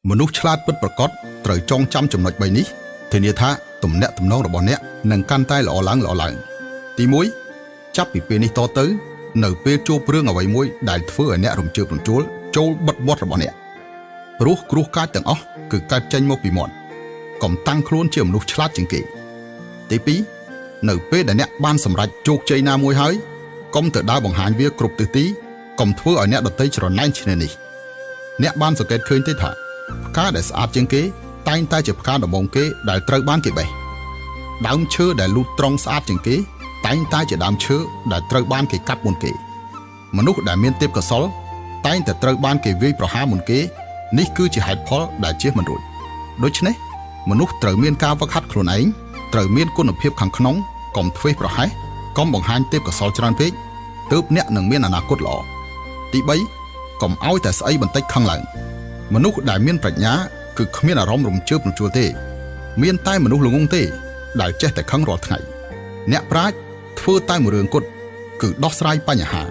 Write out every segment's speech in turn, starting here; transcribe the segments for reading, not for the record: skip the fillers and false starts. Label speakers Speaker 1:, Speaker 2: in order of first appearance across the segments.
Speaker 1: មនុស្សឆ្លាតពិតប្រាកដត្រូវចងចាំចំណុច3នេះធានាថាទំនាក់ទំនងរបស់អ្នកនឹងកាន់តែល្អឡើងទី1ចាប់ពីពេលនេះតទៅនៅពេលជួបរឿងអ្វីមួយដែលធ្វើឲ្យអ្នករំជើបរំជួលចូលបិទមាត់របស់អ្នកព្រោះគ្រោះកាចទាំងអស់គឺកើតចេញមកពីមាត់កុំតាំងខ្លួនជាមនុស្សឆ្លាតជាងគេទី2នៅពេលដែលអ្នកបានសម្រេចជោគជ័យណាមួយហើយកុំទៅដើរបង្ហាញវាគ្រប់ទិសទីកុំធ្វើឲ្យអ្នកដទៃច្រណែនឈ្នានេះអ្នកបានសង្កេតឃើញទេថាផ្កាដែលស្អាតជាងគេតែងតែជាផ្កាដំបូងគេដែលត្រូវបានគេបេះដើមឈើដែលលូតត្រង់ស្អាតជាងគេតែងតែជាដើមឈើដែលត្រូវបានគេកាប់មុនគេមនុស្សដែលមានទេពកោសល្យតែងតែត្រូវបានគេវាយប្រហារមុនគេនេះគឺជាហេតុផលដែលជៀសមិនរួចដូច្នេះមនុស្សត្រូវមានការវឹកហាត់ខ្លួនឯងត្រូវមានគុណភាពខាងក្នុងកុំធ្វេសប្រហែសកុំបង្ហាញទេពកោសល្យច្រើនពេកទើបអ្នកនឹងមានអនាគតល្អទី3កុំឲ្យតែស្អីបន្តិចខឹងឡើងមនុស្សដែលមានប្រាជ្ញាគឺគ្មានអារម្មណ៍រំជើបរំជួលទេមានតែមនុស្សល្ងងទេដែលចេះតែខឹងរាល់ថ្ងៃអ្នកប្រាជ្ញធ្វើតែមួយរឿងគត់គឺដោះស្រាយបញ្ហា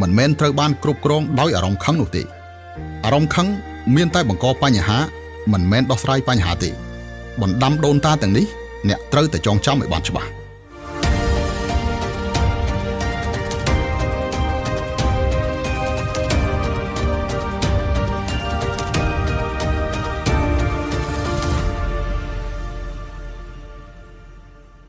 Speaker 1: មិនមែនត្រូវបានគ្រប់គ្រងដោយអារម្មណ៍ខឹងនោះទេអារម្មណ៍ខឹងមានតែបង្កបញ្ហាមិនមែនដោះស្រាយបញ្ហាទេបណ្ដាំដូនតាទាំងនេះអ្នកត្រូវតែចងចាំឲ្យបានច្បាស់